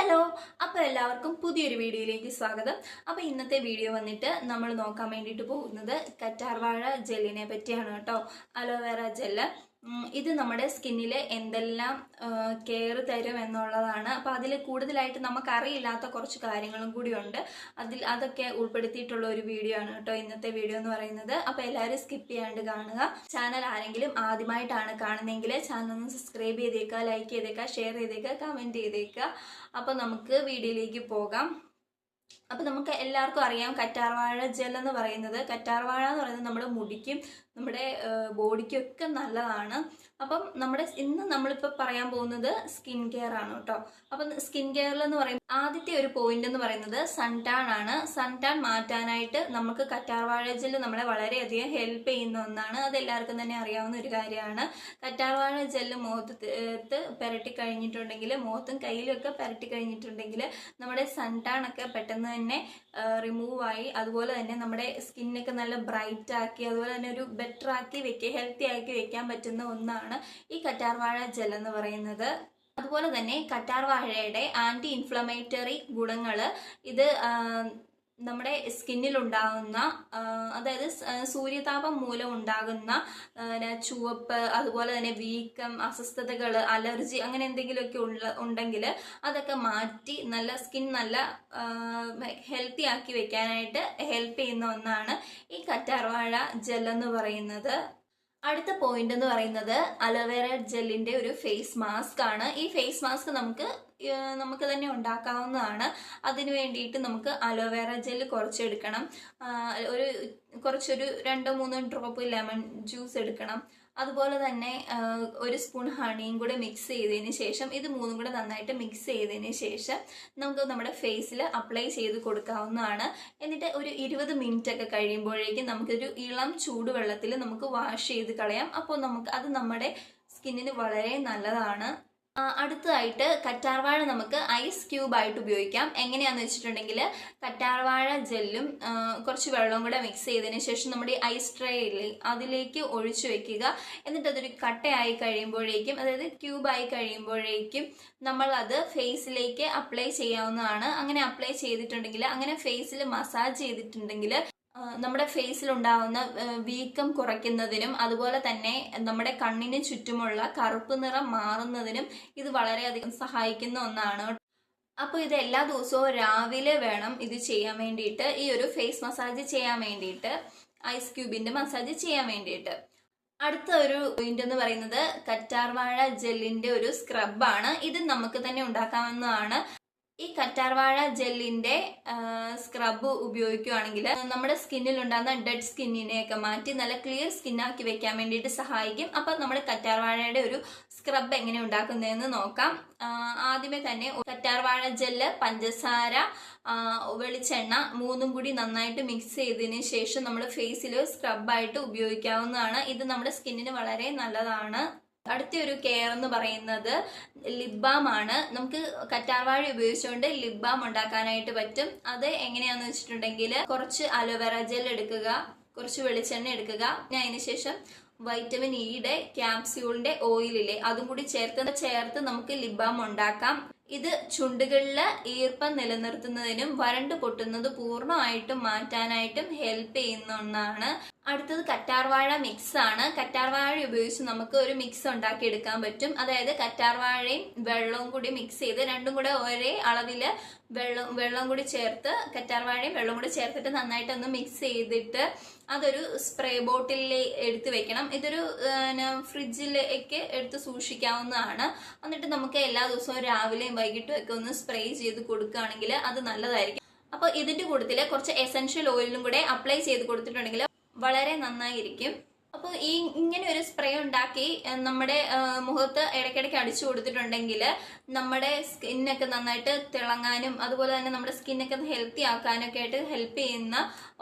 Hello, അപ്പോൾ എല്ലാവർക്കും പുതിയൊരു വീഡിയോയിലേക്ക് സ്വാഗതം. അപ്പോൾ ഇന്നത്തെ വീഡിയോ വന്നിട്ട് നമ്മൾ നോക്കാൻ വേണ്ടിയിട്ട് പോകുന്നത് കറ്റാർവാഴ ജെല്ലിനെ പറ്റിയാണ് കേട്ടോ. Aloe vera gel. ഇത് നമ്മുടെ സ്കിന്നിൽ എന്തെല്ലാം കെയർ തരും എന്നുള്ളതാണ്. അപ്പോൾ അതിൽ കൂടുതലായിട്ട് നമുക്കറിയില്ലാത്ത കുറച്ച് കാര്യങ്ങളും കൂടി ഉണ്ട്. അതൊക്കെ ഉൾപ്പെടുത്തിയിട്ടുള്ള ഒരു വീഡിയോ ആണ് കേട്ടോ ഇന്നത്തെ വീഡിയോ എന്ന് പറയുന്നത്. അപ്പോൾ എല്ലാവരും സ്കിപ്പ് ചെയ്യാണ്ട് കാണുക. ചാനൽ ആരെങ്കിലും ആദ്യമായിട്ടാണ് കാണുന്നതെങ്കിൽ ചാനൽ ഒന്ന് സബ്സ്ക്രൈബ് ചെയ്തേക്കുക, ലൈക്ക് ചെയ്തേക്കുക, ഷെയർ ചെയ്തേക്കുക, കമൻറ്റ് ചെയ്തേക്കുക. അപ്പോൾ നമുക്ക് വീഡിയോയിലേക്ക് പോകാം. അപ്പോൾ നമുക്ക് എല്ലാവർക്കും അറിയാം കറ്റാർവാഴ ജെൽ എന്ന് പറയുന്നത്. കറ്റാർവാഴ എന്ന് പറയുന്നത് നമ്മുടെ മുടിക്കും നമ്മുടെ ബോഡിക്കും ഒക്കെ നല്ലതാണ്. അപ്പം ഇന്ന് നമ്മളിപ്പോൾ പറയാൻ പോകുന്നത് സ്കിൻ കെയർ ആണ് കേട്ടോ. അപ്പം സ്കിൻ കെയറിൽ എന്ന് പറയുമ്പോൾ ആദ്യത്തെ ഒരു പോയിന്റ് എന്ന് പറയുന്നത് സൺ ടാൻ ആണ്. സൺ ടാൻ മാറ്റാനായിട്ട് നമുക്ക് കറ്റാർവാഴ ജെല്ല് നമ്മളെ വളരെയധികം ഹെൽപ്പ് ചെയ്യുന്ന ഒന്നാണ്. അത് എല്ലാവർക്കും തന്നെ അറിയാവുന്ന ഒരു കാര്യമാണ്. കറ്റാർവാഴ ജെല്ല് മുഖത്ത് പുരട്ടി കഴിഞ്ഞിട്ടുണ്ടെങ്കിൽ, മുഖത്തും കയ്യിലും ഒക്കെ പുരട്ടി കഴിഞ്ഞിട്ടുണ്ടെങ്കിൽ നമ്മുടെ സൺ ടാൻ ഒക്കെ പെട്ടെന്ന് തന്നെ റിമൂവ് ആയി, അതുപോലെ തന്നെ നമ്മുടെ സ്കിന്നൊക്കെ നല്ല ബ്രൈറ്റ് ആക്കി, അതുപോലെ തന്നെ ഒരു ബെറ്റർ ആക്കി വെക്കുക, ഹെൽത്തി ആക്കി വെക്കാൻ പറ്റുന്ന ഒന്നാണ് ഈ കറ്റാർവാഴ ജെൽ എന്ന് പറയുന്നത്. അതുപോലെ തന്നെ കറ്റാർവാഴയുടെ ആന്റി ഇൻഫ്ലമേറ്ററി ഗുണങ്ങൾ ഇത് നമ്മുടെ സ്കിന്നിൽ ഉണ്ടാകുന്ന, അതായത് സൂര്യതാപം മൂലം ഉണ്ടാകുന്ന ചുവപ്പ്, അതുപോലെ തന്നെ വീക്കം, അസ്വസ്ഥതകൾ, അലർജി അങ്ങനെ എന്തെങ്കിലുമൊക്കെ ഉണ്ടെങ്കിൽ അതൊക്കെ മാറ്റി നല്ല സ്കിൻ നല്ല ഹെൽത്തി ആക്കി വെക്കാനായിട്ട് ഹെൽപ്പ് ചെയ്യുന്ന ഒന്നാണ് ഈ കറ്റാർവാഴ ജെൽ എന്ന് പറയുന്നത്. അടുത്ത പോയിന്റ് എന്ന് പറയുന്നത് അലോവേറ ജെല്ലിന്റെ ഒരു ഫേസ് മാസ്ക് ആണ്. ഈ ഫേസ് മാസ്ക് നമുക്ക് തന്നെ ഉണ്ടാക്കാവുന്നതാണ്. അതിനു വേണ്ടിയിട്ട് നമുക്ക് അലോവേറ ജെല്ല് കുറച്ചെടുക്കണം. കുറച്ചൊരു 2-3 ഡ്രോപ്പ് ലെമൺ ജ്യൂസ് എടുക്കണം. അതുപോലെ തന്നെ ഒരു സ്പൂൺ ഹണിയും കൂടെ മിക്സ് ചെയ്തതിന് ശേഷം, ഇത് മൂന്നും കൂടെ നന്നായിട്ട് മിക്സ് ചെയ്തതിന് ശേഷം നമുക്ക് നമ്മുടെ ഫേസിൽ അപ്ലൈ ചെയ്ത് കൊടുക്കാവുന്നതാണ്. എന്നിട്ട് ഒരു 20 മിനിറ്റ് ഒക്കെ കഴിയുമ്പോഴേക്കും നമുക്കൊരു ഇളം ചൂടുവെള്ളത്തിൽ നമുക്ക് വാഷ് ചെയ്ത് കളയാം. അപ്പോൾ അത് നമ്മുടെ സ്കിന്നിന് വളരെ നല്ലതാണ്. അടുത്തതായിട്ട് കറ്റാർവാഴ നമുക്ക് ഐസ് ക്യൂബ് ആയിട്ട് ഉപയോഗിക്കാം. എങ്ങനെയാന്ന് വെച്ചിട്ടുണ്ടെങ്കിൽ കറ്റാർവാഴ ജെല്ലും കുറച്ച് വെള്ളവും കൂടെ മിക്സ് ചെയ്തതിന് ശേഷം നമ്മുടെ ഐസ് ട്രേയിൽ അതിലേക്ക് ഒഴിച്ചു വെക്കുക. എന്നിട്ട് അതൊരു കട്ടയായി കഴിയുമ്പോഴേക്കും, അതായത് ക്യൂബായി കഴിയുമ്പോഴേക്കും നമ്മൾ അത് ഫേസിലേക്ക് അപ്ലൈ ചെയ്യാവുന്നതാണ്. അങ്ങനെ അപ്ലൈ ചെയ്തിട്ടുണ്ടെങ്കിൽ, അങ്ങനെ ഫേസിൽ മസാജ് ചെയ്തിട്ടുണ്ടെങ്കിൽ നമ്മുടെ ഫേസിൽ ഉണ്ടാവുന്ന വീക്കം കുറയ്ക്കുന്നതിനും, അതുപോലെ തന്നെ നമ്മുടെ കണ്ണിന് ചുറ്റുമുള്ള കറുപ്പ് നിറം മാറുന്നതിനും ഇത് വളരെയധികം സഹായിക്കുന്ന ഒന്നാണ്. അപ്പോൾ ഇത് എല്ലാ ദിവസവും രാവിലെ വേണം ഇത് ചെയ്യാൻ വേണ്ടിയിട്ട്, ഈ ഒരു ഫേസ് മസാജ് ചെയ്യാൻ വേണ്ടിയിട്ട്, ഐസ് ക്യൂബിന്റെ മസാജ് ചെയ്യാൻ വേണ്ടിയിട്ട്. അടുത്ത ഒരു പോയിന്റ് എന്ന് പറയുന്നത് കറ്റാർവാഴ ജെല്ലിന്റെ ഒരു സ്ക്രബാണ്. ഇത് നമുക്ക് തന്നെ ഉണ്ടാക്കാവുന്നതാണ്. ഈ കറ്റാർവാഴ ജെല്ലിന്റെ സ്ക്രബ് ഉപയോഗിക്കുകയാണെങ്കിൽ നമ്മുടെ സ്കിന്നിൽ ഉണ്ടാകുന്ന ഡെഡ് സ്കിന്നിനെയൊക്കെ മാറ്റി നല്ല ക്ലിയർ സ്കിന്നാക്കി വെക്കാൻ വേണ്ടിയിട്ട് സഹായിക്കും. അപ്പൊ നമ്മുടെ കറ്റാർവാഴയുടെ ഒരു സ്ക്രബ് എങ്ങനെ ഉണ്ടാക്കുന്നതെന്ന് നോക്കാം. ആദ്യമേ തന്നെ കറ്റാർവാഴ ജെല്ല്, പഞ്ചസാര, വെളിച്ചെണ്ണ മൂന്നും കൂടി നന്നായിട്ട് മിക്സ് ചെയ്തതിന് ശേഷം നമ്മൾ ഫേസിൽ സ്ക്രബായിട്ട് ഉപയോഗിക്കാവുന്നതാണ്. ഇത് നമ്മുടെ സ്കിന്നിന് വളരെ നല്ലതാണ്. അടുത്ത ഒരു കെയർ എന്ന് പറയുന്നത് ലിപ് ബാം ആണ്. നമുക്ക് കറ്റാർവാഴ ഉപയോഗിച്ചുകൊണ്ട് ലിപ് ബാം ഉണ്ടാക്കാനായിട്ട് പറ്റും. അത് എങ്ങനെയാന്ന് വെച്ചിട്ടുണ്ടെങ്കിൽ, കുറച്ച് അലോവേറ ജെൽ എടുക്കുക, കുറച്ച് വെളിച്ചെണ്ണ എടുക്കുക, അതിനുശേഷം വൈറ്റമിൻ ഇയുടെ ക്യാപ്സ്യൂളിന്റെ ഓയിലില്ലേ അതും കൂടി ചേർത്ത് നമുക്ക് ലിപ് ബാം ഉണ്ടാക്കാം. ഇത് ചുണ്ടുകളിൽ ഈർപ്പം നിലനിർത്തുന്നതിനും വരണ്ടു പൊട്ടുന്നത് പൂർണ്ണമായിട്ടും മാറ്റാനായിട്ടും ഹെൽപ്പ് ചെയ്യുന്ന ഒന്നാണ്. അടുത്തത് കറ്റാർവാഴ മിക്സ് ആണ്. കറ്റാർവാഴ ഉപയോഗിച്ച് നമുക്ക് ഒരു മിക്സ് ഉണ്ടാക്കി എടുക്കാൻ പറ്റും. അതായത് കറ്റാർവാഴയും വെള്ളവും കൂടി മിക്സ് ചെയ്ത്, രണ്ടും കൂടെ ഒരേ അളവില് വെള്ളം കൂടി ചേർത്ത്, കറ്റാർവാഴയും വെള്ളം കൂടി ചേർത്തിട്ട് നന്നായിട്ടൊന്ന് മിക്സ് ചെയ്തിട്ട് അതൊരു സ്പ്രേ ബോട്ടിലിൽ എടുത്ത് വെക്കണം. ഇതൊരു ഫ്രിഡ്ജിലേക്ക് എടുത്ത് സൂക്ഷിക്കാവുന്നതാണ്. എന്നിട്ട് നമുക്ക് എല്ലാ ദിവസവും രാവിലെയും വൈകിട്ടും ഒക്കെ ഒന്ന് സ്പ്രേ ചെയ്ത് കൊടുക്കുകയാണെങ്കിൽ അത് നല്ലതായിരിക്കും. അപ്പോൾ ഇതിന്റെ കൂട്ടത്തിൽ കുറച്ച് എസൻഷ്യൽ ഓയിലും കൂടെ അപ്ലൈ ചെയ്ത് കൊടുത്തിട്ടുണ്ടെങ്കിൽ വളരെ നന്നായിരിക്കും. അപ്പോൾ ഇങ്ങനെ ഒരു സ്പ്രേ ഉണ്ടാക്കി നമ്മുടെ മുഖത്ത് ഇടയ്ക്കിടയ്ക്ക് അടിച്ചു കൊടുത്തിട്ടുണ്ടെങ്കിൽ നമ്മുടെ സ്കിന്നൊക്കെ നന്നായിട്ട് തിളങ്ങാനും, അതുപോലെ തന്നെ നമ്മുടെ സ്കിന്നൊക്കെ ഹെൽത്തി ആക്കാനൊക്കെ ആയിട്ട് ഹെൽപ്പ് ചെയ്യുന്ന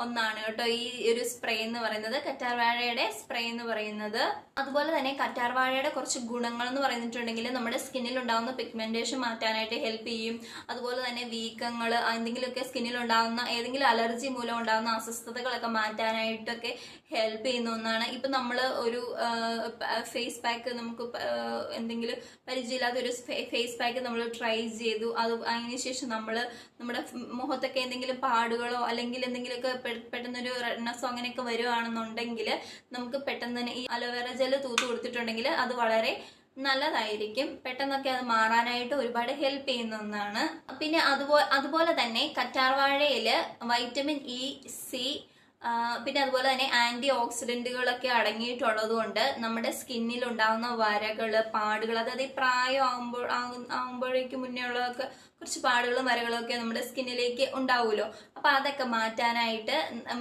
ഒന്നാണ് കേട്ടോ ഈ ഒരു സ്പ്രേ എന്ന് പറയുന്നത്, കറ്റാർവാഴയുടെ സ്പ്രേ എന്ന് പറയുന്നത്. അതുപോലെ തന്നെ കറ്റാർവാഴയുടെ കുറച്ച് ഗുണങ്ങൾ എന്ന് പറഞ്ഞിട്ടുണ്ടെങ്കിൽ നമ്മുടെ സ്കിന്നിൽ ഉണ്ടാകുന്ന പിഗ്മെന്റേഷൻ മാറ്റാനായിട്ട് ഹെൽപ്പ് ചെയ്യും. അതുപോലെ തന്നെ വീക്കങ്ങൾ, എന്തെങ്കിലുമൊക്കെ സ്കിന്നിൽ ഉണ്ടാകുന്ന ഏതെങ്കിലും അലർജി മൂലം ഉണ്ടാകുന്ന അസ്വസ്ഥതകളൊക്കെ മാറ്റാനായിട്ടൊക്കെ ഹെൽപ്പ് ചെയ്യുന്ന ഒന്നാണ്. ഇപ്പൊ നമ്മൾ ഒരു ഫേസ് പാക്ക് നമുക്ക് എന്തെങ്കിലും പരിചയമില്ലാത്ത ഒരു ഫേസ് പാക്ക് നമ്മൾ ട്രൈ ചെയ്തു, അതിനുശേഷം നമ്മൾ നമ്മുടെ മുഖത്തൊക്കെ എന്തെങ്കിലും പാടുകളോ അല്ലെങ്കിൽ എന്തെങ്കിലുമൊക്കെ പെട്ടെന്നൊരു റെഡ്നെസ്സോ അങ്ങനെയൊക്കെ വരുവാണെന്നുണ്ടെങ്കിൽ നമുക്ക് പെട്ടെന്ന് തന്നെ ഈ അലോവേറ ജെൽ തൂത്ത് കൊടുത്തിട്ടുണ്ടെങ്കിൽ അത് വളരെ നല്ലതായിരിക്കും. പെട്ടെന്നൊക്കെ അത് മാറാനായിട്ട് ഒരുപാട് ഹെൽപ്പ് ചെയ്യുന്ന ഒന്നാണ്. പിന്നെ അതുപോലെ തന്നെ കറ്റാർവാഴയില് വൈറ്റമിൻ ഇ, സി, പിന്നെ അതുപോലെ തന്നെ ആന്റി ഓക്സിഡന്റുകളൊക്കെ അടങ്ങിയിട്ടുള്ളത് കൊണ്ട് നമ്മുടെ സ്കിന്നിൽ ഉണ്ടാകുന്ന വരകള്, പാടുകൾ, അതായത് ഈ പ്രായം ആകുമ്പോഴേക്ക് മുന്നേ ഉള്ളതൊക്കെ കുറച്ച് പാടുകളും വരകളും ഒക്കെ നമ്മുടെ സ്കിന്നിലേക്ക് ഉണ്ടാവുമല്ലോ. അപ്പൊ അതൊക്കെ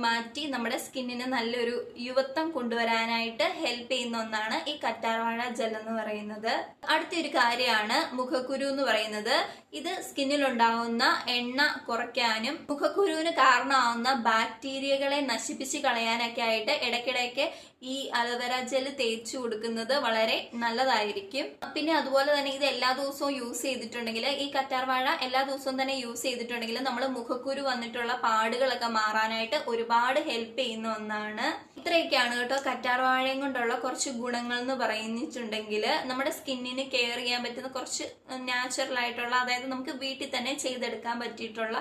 മാറ്റി നമ്മുടെ സ്കിന്നിന് നല്ലൊരു യുവത്വം കൊണ്ടുവരാനായിട്ട് ഹെൽപ്പ് ചെയ്യുന്ന ഒന്നാണ് ഈ കറ്റാർവാഴ ജെൽ എന്ന് പറയുന്നത്. അടുത്തൊരു കാര്യമാണ് മുഖക്കുരു എന്ന് പറയുന്നത്. ഇത് സ്കിന്നിൽ ഉണ്ടാവുന്ന എണ്ണ കുറയ്ക്കാനും മുഖക്കുരുവിന് കാരണമാവുന്ന ബാക്ടീരിയകളെ നശിപ്പിച്ച് കളയാനൊക്കെ ആയിട്ട് ഇടയ്ക്കിടയ്ക്ക് ഈ അലോവേറ ജെൽ തേച്ചു കൊടുക്കുന്നത് വളരെ നല്ലതായിരിക്കും. പിന്നെ അതുപോലെ തന്നെ ഇത് എല്ലാ ദിവസവും യൂസ് ചെയ്തിട്ടുണ്ടെങ്കിൽ, ഈ കറ്റാർവാഴ എല്ലാ ദിവസവും തന്നെ യൂസ് ചെയ്തിട്ടുണ്ടെങ്കിൽ നമ്മൾ മുഖക്കുരു വന്നിട്ടുള്ള പാടുകളൊക്കെ മാറാനായിട്ട് ഒരുപാട് ഹെൽപ്പ് ചെയ്യുന്ന ഒന്നാണ്. ഇത്രയൊക്കെയാണ് കേട്ടോ കറ്റാർവാഴയും കൊണ്ടുള്ള കുറച്ച് ഗുണങ്ങൾ എന്ന് പറഞ്ഞിട്ടുണ്ടെങ്കിൽ. നമ്മുടെ സ്കിന്നിന് കെയർ ചെയ്യാൻ പറ്റുന്ന കുറച്ച് നാച്ചുറൽ ആയിട്ടുള്ള, അതായത് നമുക്ക് വീട്ടിൽ തന്നെ ചെയ്തെടുക്കാൻ പറ്റിയിട്ടുള്ള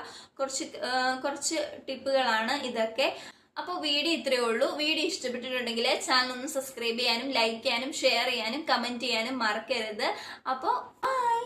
കുറച്ച് ടിപ്പുകളാണ് ഇതൊക്കെ. അപ്പോൾ വീഡിയോ ഇത്രയേ ഉള്ളൂ. വീഡിയോ ഇഷ്ടപ്പെട്ടിട്ടുണ്ടെങ്കിൽ ചാനൽ ഒന്ന് സബ്സ്ക്രൈബ് ചെയ്യാനും ലൈക്ക് ചെയ്യാനും ഷെയർ ചെയ്യാനും കമന്റ് ചെയ്യാനും മറക്കരുത്. അപ്പോൾ ബൈ.